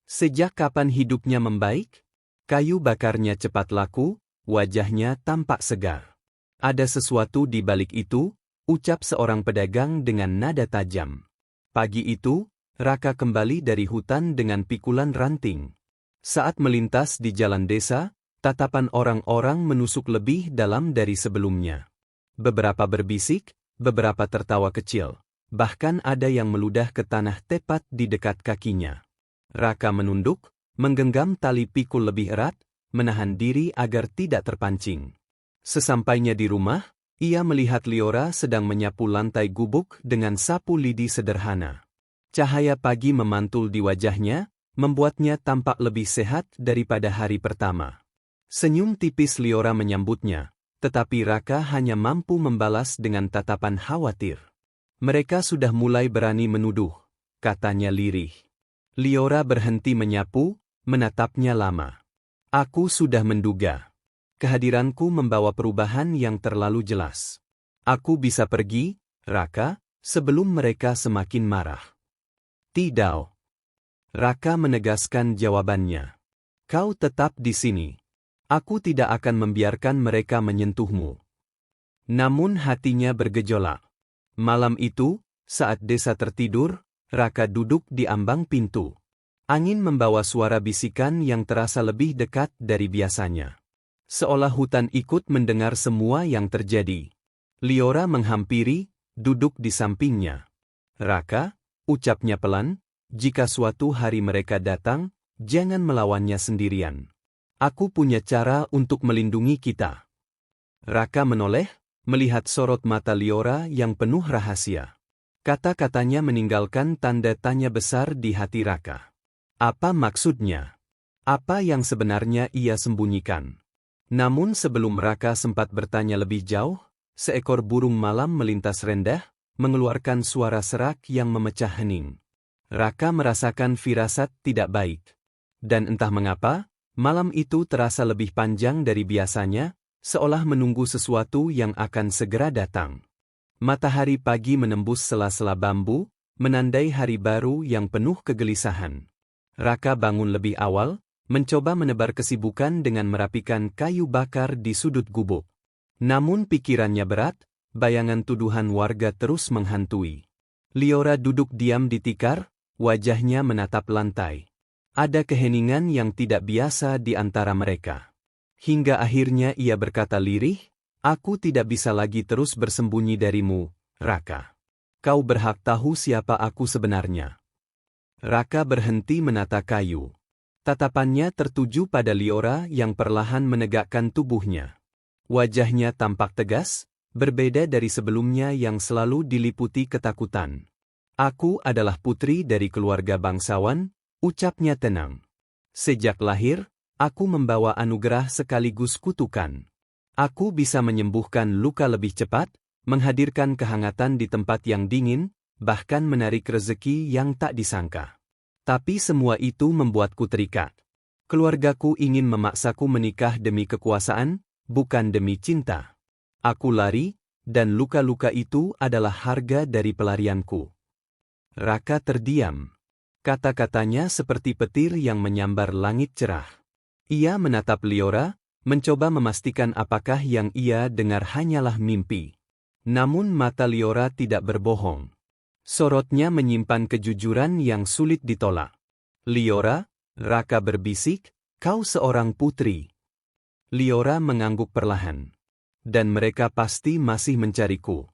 Sejak kapan hidupnya membaik? Kayu bakarnya cepat laku, wajahnya tampak segar. "Ada sesuatu di balik itu," ucap seorang pedagang dengan nada tajam. Pagi itu, Raka kembali dari hutan dengan pikulan ranting. Saat melintas di jalan desa, tatapan orang-orang menusuk lebih dalam dari sebelumnya. Beberapa berbisik, beberapa tertawa kecil. Bahkan ada yang meludah ke tanah tepat di dekat kakinya. Raka menunduk, menggenggam tali pikul lebih erat, menahan diri agar tidak terpancing. Sesampainya di rumah, ia melihat Liora sedang menyapu lantai gubuk dengan sapu lidi sederhana. Cahaya pagi memantul di wajahnya, membuatnya tampak lebih sehat daripada hari pertama. Senyum tipis Liora menyambutnya, tetapi Raka hanya mampu membalas dengan tatapan khawatir. "Mereka sudah mulai berani menuduh," katanya lirih. Liora berhenti menyapu, menatapnya lama. "Aku sudah menduga. Kehadiranku membawa perubahan yang terlalu jelas. Aku bisa pergi, Raka, sebelum mereka semakin marah." "Tidak." Raka menegaskan jawabannya. "Kau tetap di sini. Aku tidak akan membiarkan mereka menyentuhmu." Namun hatinya bergejolak. Malam itu, saat desa tertidur, Raka duduk di ambang pintu. Angin membawa suara bisikan yang terasa lebih dekat dari biasanya. Seolah hutan ikut mendengar semua yang terjadi. Liora menghampiri, duduk di sampingnya. "Raka," ucapnya pelan, "jika suatu hari mereka datang, jangan melawannya sendirian. Aku punya cara untuk melindungi kita." Raka menoleh, melihat sorot mata Liora yang penuh rahasia. Kata-katanya meninggalkan tanda tanya besar di hati Raka. Apa maksudnya? Apa yang sebenarnya ia sembunyikan? Namun sebelum Raka sempat bertanya lebih jauh, seekor burung malam melintas rendah, mengeluarkan suara serak yang memecah hening. Raka merasakan firasat tidak baik. Dan entah mengapa, malam itu terasa lebih panjang dari biasanya, seolah menunggu sesuatu yang akan segera datang. Matahari pagi menembus sela-sela bambu, menandai hari baru yang penuh kegelisahan. Raka bangun lebih awal, mencoba menebar kesibukan dengan merapikan kayu bakar di sudut gubuk. Namun pikirannya berat, bayangan tuduhan warga terus menghantui. Liora duduk diam di tikar, wajahnya menatap lantai. Ada keheningan yang tidak biasa di antara mereka. Hingga akhirnya ia berkata lirih, "Aku tidak bisa lagi terus bersembunyi darimu, Raka. Kau berhak tahu siapa aku sebenarnya." Raka berhenti menata kayu. Tatapannya tertuju pada Liora yang perlahan menegakkan tubuhnya. Wajahnya tampak tegas, berbeda dari sebelumnya yang selalu diliputi ketakutan. "Aku adalah putri dari keluarga bangsawan," ucapnya tenang. "Sejak lahir, aku membawa anugerah sekaligus kutukan. Aku bisa menyembuhkan luka lebih cepat, menghadirkan kehangatan di tempat yang dingin, bahkan menarik rezeki yang tak disangka. Tapi semua itu membuatku terikat. Keluargaku ingin memaksaku menikah demi kekuasaan, bukan demi cinta. Aku lari, dan luka-luka itu adalah harga dari pelarianku." Raka terdiam. Kata-katanya seperti petir yang menyambar langit cerah. Ia menatap Liora, mencoba memastikan apakah yang ia dengar hanyalah mimpi. Namun mata Liora tidak berbohong. Sorotnya menyimpan kejujuran yang sulit ditolak. "Liora," Raka berbisik, "kau seorang putri." Liora mengangguk perlahan. "Dan mereka pasti masih mencariku.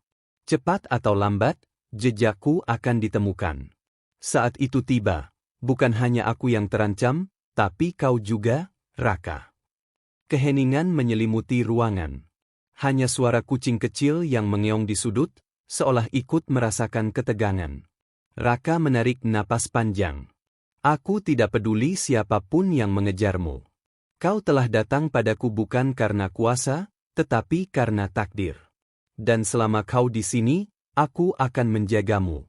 Cepat atau lambat, jejakku akan ditemukan. Saat itu tiba, bukan hanya aku yang terancam, tapi kau juga, Raka." Keheningan menyelimuti ruangan. Hanya suara kucing kecil yang mengeong di sudut, seolah ikut merasakan ketegangan. Raka menarik napas panjang. "Aku tidak peduli siapapun yang mengejarmu. Kau telah datang padaku bukan karena kuasa, tetapi karena takdir. Dan selama kau di sini, aku akan menjagamu."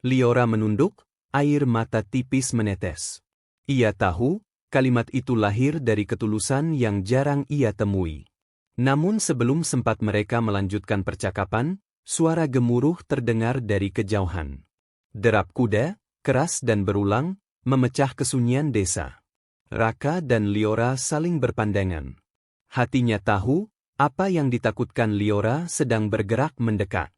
Liora menunduk, air mata tipis menetes. Ia tahu, kalimat itu lahir dari ketulusan yang jarang ia temui. Namun sebelum sempat mereka melanjutkan percakapan, suara gemuruh terdengar dari kejauhan. Derap kuda, keras dan berulang, memecah kesunyian desa. Raka dan Liora saling berpandangan. Hatinya tahu, apa yang ditakutkan Liora sedang bergerak mendekat.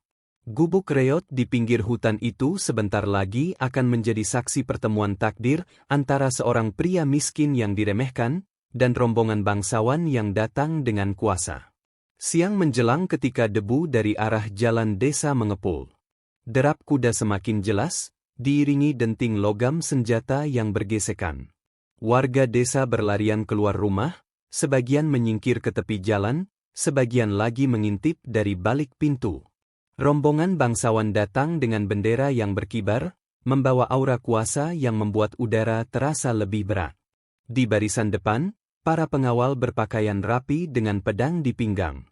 Gubuk reot di pinggir hutan itu sebentar lagi akan menjadi saksi pertemuan takdir antara seorang pria miskin yang diremehkan dan rombongan bangsawan yang datang dengan kuasa. Siang menjelang ketika debu dari arah jalan desa mengepul. Derap kuda semakin jelas, diiringi denting logam senjata yang bergesekan. Warga desa berlarian keluar rumah, sebagian menyingkir ke tepi jalan, sebagian lagi mengintip dari balik pintu. Rombongan bangsawan datang dengan bendera yang berkibar, membawa aura kuasa yang membuat udara terasa lebih berat. Di barisan depan, para pengawal berpakaian rapi dengan pedang di pinggang.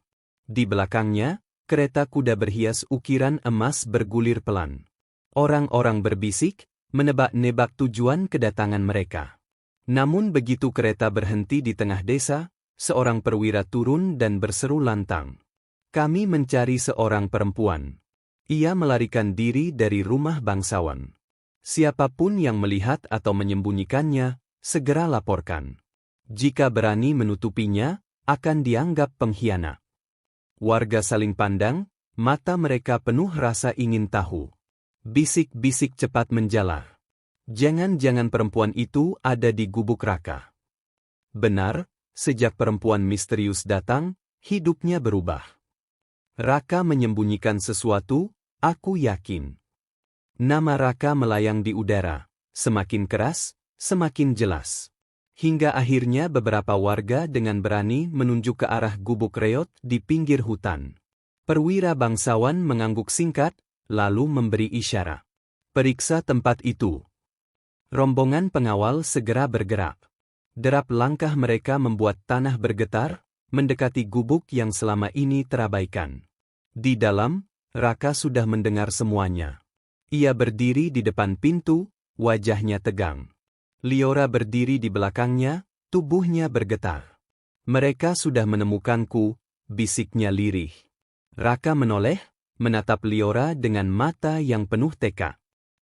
Di belakangnya, kereta kuda berhias ukiran emas bergulir pelan. Orang-orang berbisik, menebak-nebak tujuan kedatangan mereka. Namun begitu kereta berhenti di tengah desa, seorang perwira turun dan berseru lantang. "Kami mencari seorang perempuan." Ia melarikan diri dari rumah bangsawan. Siapapun yang melihat atau menyembunyikannya, segera laporkan. Jika berani menutupinya, akan dianggap pengkhianat. Warga saling pandang, mata mereka penuh rasa ingin tahu. Bisik-bisik cepat menjalar. Jangan-jangan perempuan itu ada di gubuk Raka. Benar, sejak perempuan misterius datang, hidupnya berubah. Raka menyembunyikan sesuatu, aku yakin. Nama Raka melayang di udara, semakin keras, semakin jelas. Hingga akhirnya beberapa warga dengan berani menunjuk ke arah gubuk reot di pinggir hutan. Perwira bangsawan mengangguk singkat, lalu memberi isyarat. "Periksa tempat itu." Rombongan pengawal segera bergerak. Derap langkah mereka membuat tanah bergetar, mendekati gubuk yang selama ini terabaikan. Di dalam, Raka sudah mendengar semuanya. Ia berdiri di depan pintu, wajahnya tegang. Liora berdiri di belakangnya, tubuhnya bergetar. Mereka sudah menemukanku, bisiknya lirih. Raka menoleh, menatap Liora dengan mata yang penuh tekad.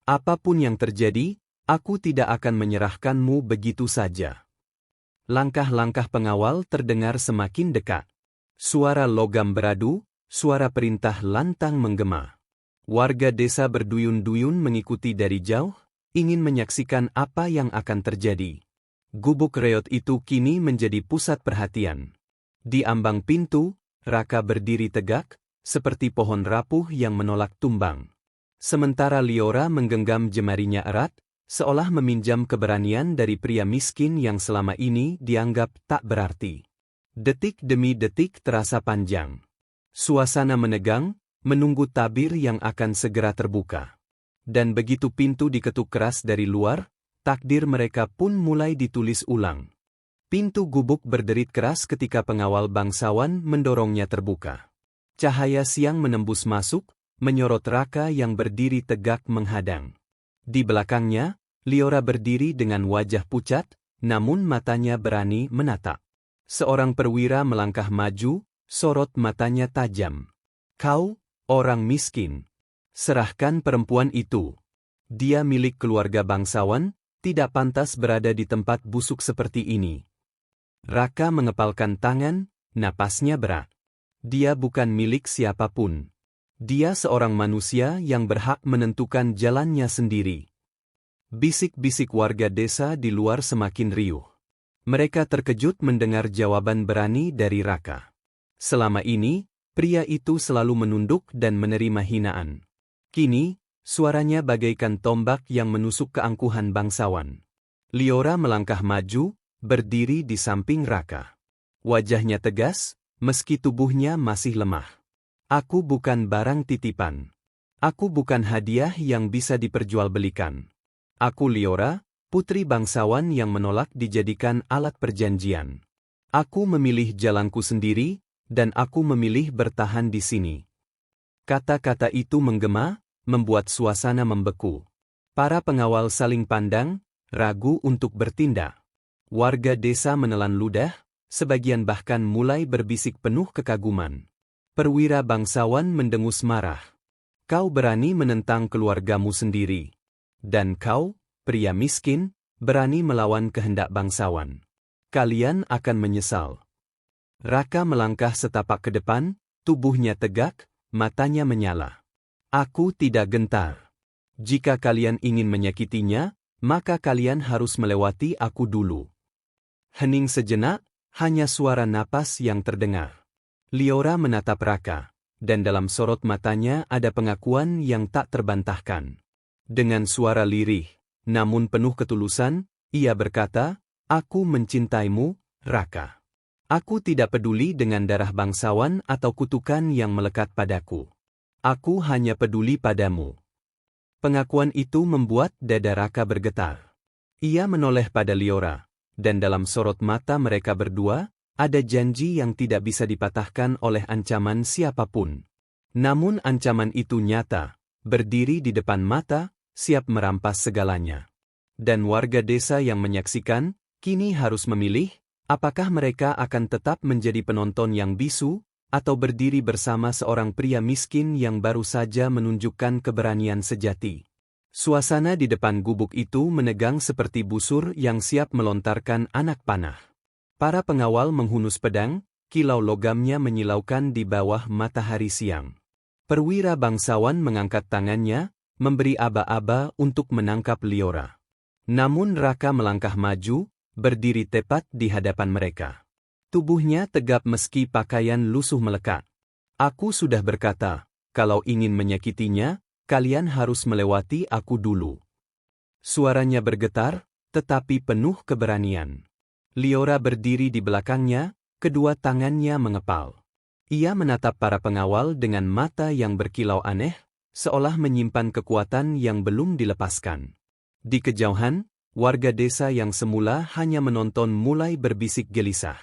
Apapun yang terjadi, aku tidak akan menyerahkanmu begitu saja. Langkah-langkah pengawal terdengar semakin dekat. Suara logam beradu, suara perintah lantang menggema. Warga desa berduyun-duyun mengikuti dari jauh, ingin menyaksikan apa yang akan terjadi. Gubuk reot itu kini menjadi pusat perhatian. Di ambang pintu, Raka berdiri tegak, seperti pohon rapuh yang menolak tumbang. Sementara Liora menggenggam jemarinya erat, seolah meminjam keberanian dari pria miskin yang selama ini dianggap tak berarti. Detik demi detik terasa panjang. Suasana menegang, menunggu tabir yang akan segera terbuka. Dan begitu pintu diketuk keras dari luar, takdir mereka pun mulai ditulis ulang. Pintu gubuk berderit keras ketika pengawal bangsawan mendorongnya terbuka. Cahaya siang menembus masuk, menyorot Raka yang berdiri tegak menghadang. Di belakangnya, Liora berdiri dengan wajah pucat, namun matanya berani menatap. Seorang perwira melangkah maju, sorot matanya tajam. Kau, orang miskin. Serahkan perempuan itu. Dia milik keluarga bangsawan, tidak pantas berada di tempat busuk seperti ini. Raka mengepalkan tangan, napasnya berat. Dia bukan milik siapapun. Dia seorang manusia yang berhak menentukan jalannya sendiri. Bisik-bisik warga desa di luar semakin riuh. Mereka terkejut mendengar jawaban berani dari Raka. Selama ini, pria itu selalu menunduk dan menerima hinaan. Kini, suaranya bagaikan tombak yang menusuk keangkuhan bangsawan. Liora melangkah maju, berdiri di samping Raka. Wajahnya tegas, meski tubuhnya masih lemah. Aku bukan barang titipan. Aku bukan hadiah yang bisa diperjualbelikan. Aku Liora, putri bangsawan yang menolak dijadikan alat perjanjian. Aku memilih jalanku sendiri, dan aku memilih bertahan di sini. Kata-kata itu menggema, membuat suasana membeku. Para pengawal saling pandang, ragu untuk bertindak. Warga desa menelan ludah, sebagian bahkan mulai berbisik penuh kekaguman. Perwira bangsawan mendengus marah. Kau berani menentang keluargamu sendiri. Dan kau, pria miskin, berani melawan kehendak bangsawan. Kalian akan menyesal. Raka melangkah setapak ke depan, tubuhnya tegak, matanya menyala. Aku tidak gentar. Jika kalian ingin menyakitinya, maka kalian harus melewati aku dulu. Hening sejenak, hanya suara napas yang terdengar. Liora menatap Raka, dan dalam sorot matanya ada pengakuan yang tak terbantahkan. Dengan suara lirih, namun penuh ketulusan, ia berkata, "Aku mencintaimu, Raka. Aku tidak peduli dengan darah bangsawan atau kutukan yang melekat padaku. Aku hanya peduli padamu." Pengakuan itu membuat dada Raka bergetar. Ia menoleh pada Liora, dan dalam sorot mata mereka berdua, ada janji yang tidak bisa dipatahkan oleh ancaman siapapun. Namun ancaman itu nyata, berdiri di depan mata, siap merampas segalanya. Dan warga desa yang menyaksikan, kini harus memilih, apakah mereka akan tetap menjadi penonton yang bisu, atau berdiri bersama seorang pria miskin yang baru saja menunjukkan keberanian sejati. Suasana di depan gubuk itu menegang seperti busur yang siap melontarkan anak panah. Para pengawal menghunus pedang, kilau logamnya menyilaukan di bawah matahari siang. Perwira bangsawan mengangkat tangannya, memberi aba-aba untuk menangkap Liora. Namun Raka melangkah maju, berdiri tepat di hadapan mereka. Tubuhnya tegap meski pakaian lusuh melekat. Aku sudah berkata, kalau ingin menyakitinya, kalian harus melewati aku dulu. Suaranya bergetar, tetapi penuh keberanian. Liora berdiri di belakangnya, kedua tangannya mengepal. Ia menatap para pengawal dengan mata yang berkilau aneh, seolah menyimpan kekuatan yang belum dilepaskan. Di kejauhan, warga desa yang semula hanya menonton mulai berbisik gelisah.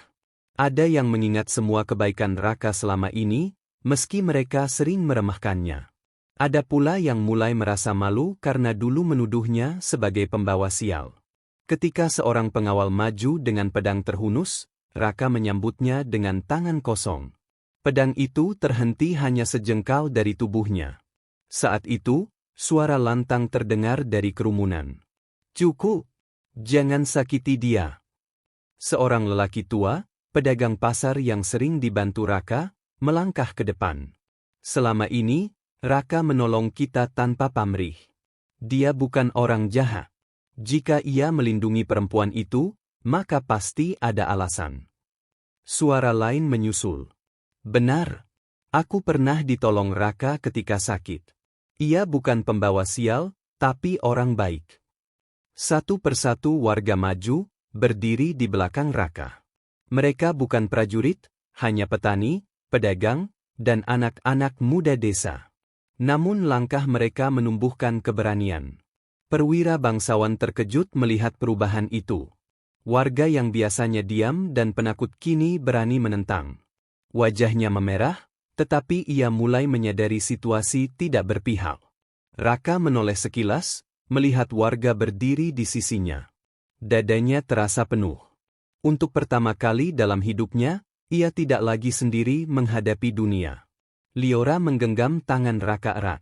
Ada yang mengingat semua kebaikan Raka selama ini, meski mereka sering meremehkannya. Ada pula yang mulai merasa malu karena dulu menuduhnya sebagai pembawa sial. Ketika seorang pengawal maju dengan pedang terhunus, Raka menyambutnya dengan tangan kosong. Pedang itu terhenti hanya sejengkal dari tubuhnya. Saat itu, suara lantang terdengar dari kerumunan. "Cukup! Jangan sakiti dia." Seorang lelaki tua, pedagang pasar yang sering dibantu Raka, melangkah ke depan. "Selama ini, Raka menolong kita tanpa pamrih. Dia bukan orang jahat. Jika ia melindungi perempuan itu, maka pasti ada alasan." Suara lain menyusul. "Benar. Aku pernah ditolong Raka ketika sakit. Ia bukan pembawa sial, tapi orang baik." Satu persatu warga maju, berdiri di belakang Raka. Mereka bukan prajurit, hanya petani, pedagang, dan anak-anak muda desa. Namun langkah mereka menumbuhkan keberanian. Perwira bangsawan terkejut melihat perubahan itu. Warga yang biasanya diam dan penakut kini berani menentang. Wajahnya memerah, tetapi ia mulai menyadari situasi tidak berpihak. Raka menoleh sekilas, melihat warga berdiri di sisinya. Dadanya terasa penuh. Untuk pertama kali dalam hidupnya, ia tidak lagi sendiri menghadapi dunia. Liora menggenggam tangan Raka erat.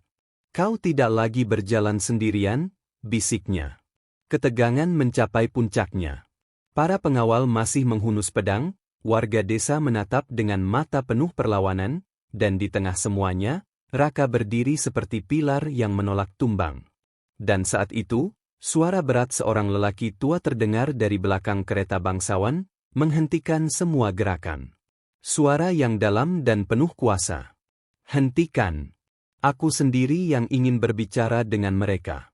"Kau tidak lagi berjalan sendirian," bisiknya. Ketegangan mencapai puncaknya. Para pengawal masih menghunus pedang, warga desa menatap dengan mata penuh perlawanan, dan di tengah semuanya, Raka berdiri seperti pilar yang menolak tumbang. Dan saat itu, suara berat seorang lelaki tua terdengar dari belakang kereta bangsawan, menghentikan semua gerakan. Suara yang dalam dan penuh kuasa. "Hentikan. Aku sendiri yang ingin berbicara dengan mereka."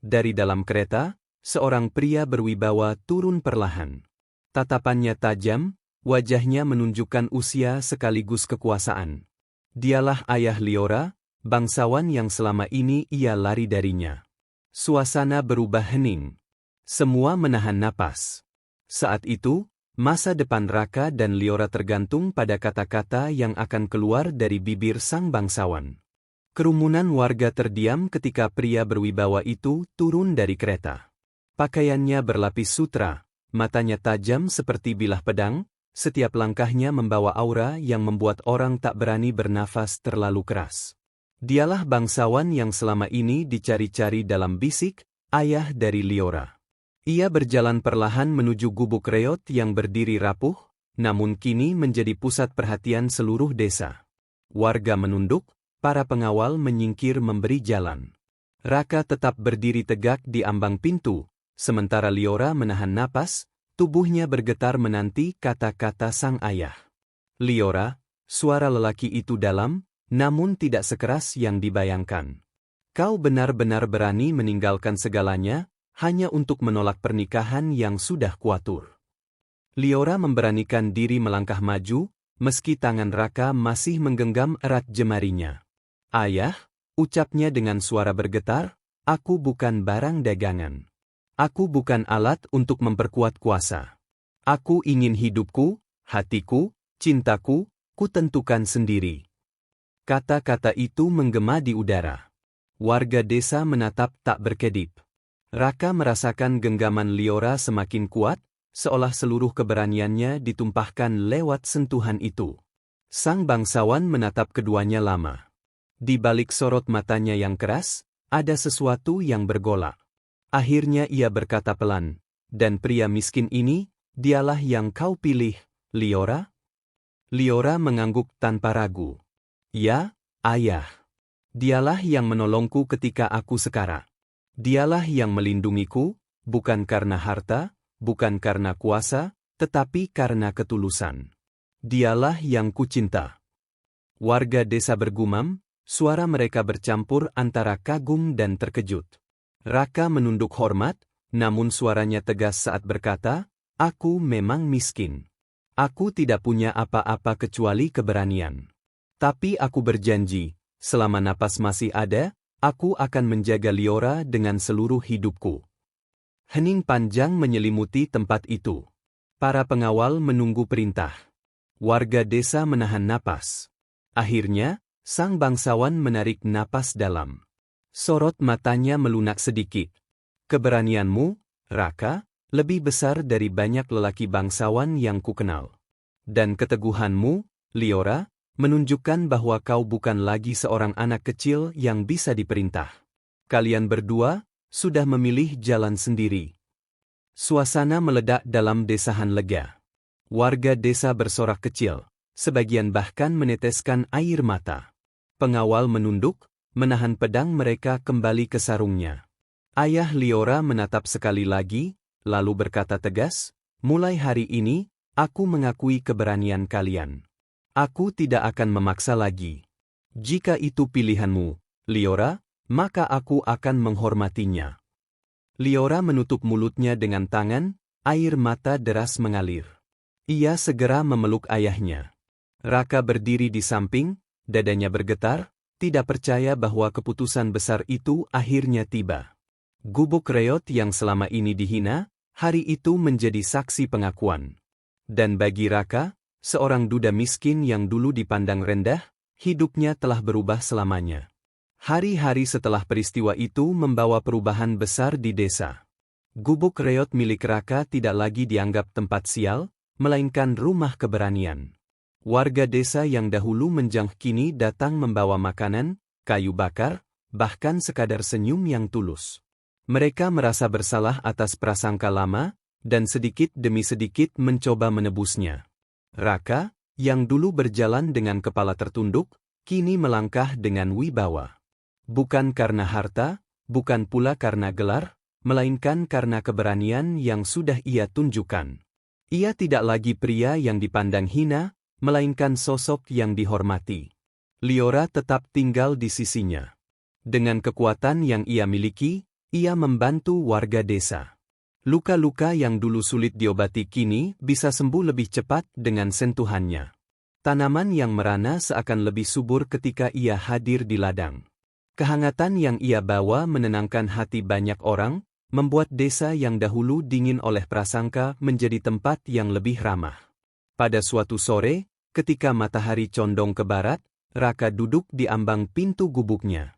Dari dalam kereta, seorang pria berwibawa turun perlahan. Tatapannya tajam, wajahnya menunjukkan usia sekaligus kekuasaan. Dialah ayah Liora, bangsawan yang selama ini ia lari darinya. Suasana berubah hening. Semua menahan napas. Saat itu, masa depan Raka dan Liora tergantung pada kata-kata yang akan keluar dari bibir sang bangsawan. Kerumunan warga terdiam ketika pria berwibawa itu turun dari kereta. Pakaiannya berlapis sutra, matanya tajam seperti bilah pedang, setiap langkahnya membawa aura yang membuat orang tak berani bernafas terlalu keras. Dialah bangsawan yang selama ini dicari-cari dalam bisik, ayah dari Liora. Ia berjalan perlahan menuju gubuk reot yang berdiri rapuh, namun kini menjadi pusat perhatian seluruh desa. Warga menunduk, para pengawal menyingkir memberi jalan. Raka tetap berdiri tegak di ambang pintu, sementara Liora menahan napas, tubuhnya bergetar menanti kata-kata sang ayah. "Liora," suara lelaki itu dalam, namun tidak sekeras yang dibayangkan. "Kau benar-benar berani meninggalkan segalanya, hanya untuk menolak pernikahan yang sudah kuatur." Liora memberanikan diri melangkah maju, meski tangan Raka masih menggenggam erat jemarinya. "Ayah," ucapnya dengan suara bergetar, "aku bukan barang dagangan. Aku bukan alat untuk memperkuat kuasa. Aku ingin hidupku, hatiku, cintaku, kutentukan sendiri." Kata-kata itu menggema di udara. Warga desa menatap tak berkedip. Raka merasakan genggaman Liora semakin kuat, seolah seluruh keberaniannya ditumpahkan lewat sentuhan itu. Sang bangsawan menatap keduanya lama. Di balik sorot matanya yang keras, ada sesuatu yang bergolak. Akhirnya ia berkata pelan, "Dan pria miskin ini, dialah yang kau pilih, Liora?" Liora mengangguk tanpa ragu. "Ya, ayah. Dialah yang menolongku ketika aku sekarat. Dialah yang melindungiku, bukan karena harta, bukan karena kuasa, tetapi karena ketulusan. Dialah yang kucinta." Warga desa bergumam, suara mereka bercampur antara kagum dan terkejut. Raka menunduk hormat, namun suaranya tegas saat berkata, "Aku memang miskin. Aku tidak punya apa-apa kecuali keberanian. Tapi aku berjanji, selama napas masih ada, aku akan menjaga Liora dengan seluruh hidupku." Hening panjang menyelimuti tempat itu. Para pengawal menunggu perintah. Warga desa menahan napas. Akhirnya, sang bangsawan menarik napas dalam. Sorot matanya melunak sedikit. Keberanianmu, Raka, lebih besar dari banyak lelaki bangsawan yang kukenal. Dan keteguhanmu, Liora, menunjukkan bahwa kau bukan lagi seorang anak kecil yang bisa diperintah. Kalian berdua sudah memilih jalan sendiri. Suasana meledak dalam desahan lega. Warga desa bersorak kecil, sebagian bahkan meneteskan air mata. Pengawal menunduk, menahan pedang mereka kembali ke sarungnya. Ayah Liora menatap sekali lagi, lalu berkata tegas, "Mulai hari ini, aku mengakui keberanian kalian. Aku tidak akan memaksa lagi. Jika itu pilihanmu, Liora, maka aku akan menghormatinya." Liora menutup mulutnya dengan tangan, air mata deras mengalir. Ia segera memeluk ayahnya. Raka berdiri di samping, dadanya bergetar, tidak percaya bahwa keputusan besar itu akhirnya tiba. Gubuk reot yang selama ini dihina, hari itu menjadi saksi pengakuan. Dan bagi Raka, seorang duda miskin yang dulu dipandang rendah, hidupnya telah berubah selamanya. Hari-hari setelah peristiwa itu membawa perubahan besar di desa. Gubuk reot milik Raka tidak lagi dianggap tempat sial, melainkan rumah keberanian. Warga desa yang dahulu menjang kini datang membawa makanan, kayu bakar, bahkan sekadar senyum yang tulus. Mereka merasa bersalah atas prasangka lama, dan sedikit demi sedikit mencoba menebusnya. Raka, yang dulu berjalan dengan kepala tertunduk, kini melangkah dengan wibawa. Bukan karena harta, bukan pula karena gelar, melainkan karena keberanian yang sudah ia tunjukkan. Ia tidak lagi pria yang dipandang hina, melainkan sosok yang dihormati. Liora tetap tinggal di sisinya. Dengan kekuatan yang ia miliki, ia membantu warga desa. Luka-luka yang dulu sulit diobati kini bisa sembuh lebih cepat dengan sentuhannya. Tanaman yang merana seakan lebih subur ketika ia hadir di ladang. Kehangatan yang ia bawa menenangkan hati banyak orang, membuat desa yang dahulu dingin oleh prasangka menjadi tempat yang lebih ramah. Pada suatu sore, ketika matahari condong ke barat, Raka duduk di ambang pintu gubuknya.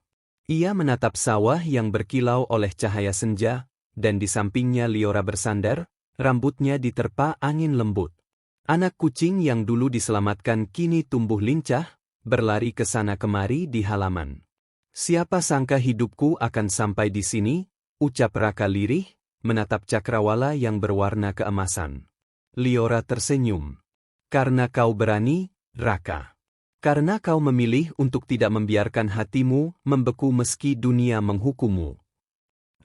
Ia menatap sawah yang berkilau oleh cahaya senja, dan di sampingnya Liora bersandar, rambutnya diterpa angin lembut. Anak kucing yang dulu diselamatkan kini tumbuh lincah, berlari ke sana kemari di halaman. "Siapa sangka hidupku akan sampai di sini?" ucap Raka lirih, menatap cakrawala yang berwarna keemasan. Liora tersenyum. "Karena kau berani, Raka. Karena kau memilih untuk tidak membiarkan hatimu membeku meski dunia menghukummu."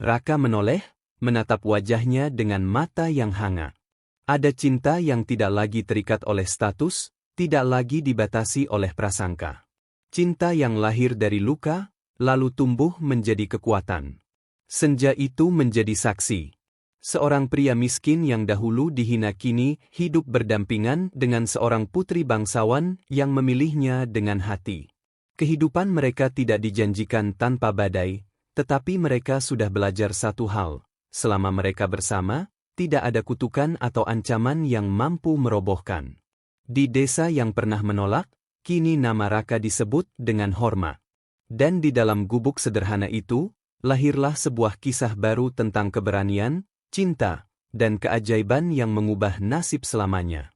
Raka menoleh, menatap wajahnya dengan mata yang hangat. Ada cinta yang tidak lagi terikat oleh status, tidak lagi dibatasi oleh prasangka. Cinta yang lahir dari luka, lalu tumbuh menjadi kekuatan. Senja itu menjadi saksi. Seorang pria miskin yang dahulu dihina kini hidup berdampingan dengan seorang putri bangsawan yang memilihnya dengan hati. Kehidupan mereka tidak dijanjikan tanpa badai, tetapi mereka sudah belajar satu hal: selama mereka bersama, tidak ada kutukan atau ancaman yang mampu merobohkan. Di desa yang pernah menolak, kini nama Raka disebut dengan hormat. Dan di dalam gubuk sederhana itu, lahirlah sebuah kisah baru tentang keberanian, cinta, dan keajaiban yang mengubah nasib selamanya.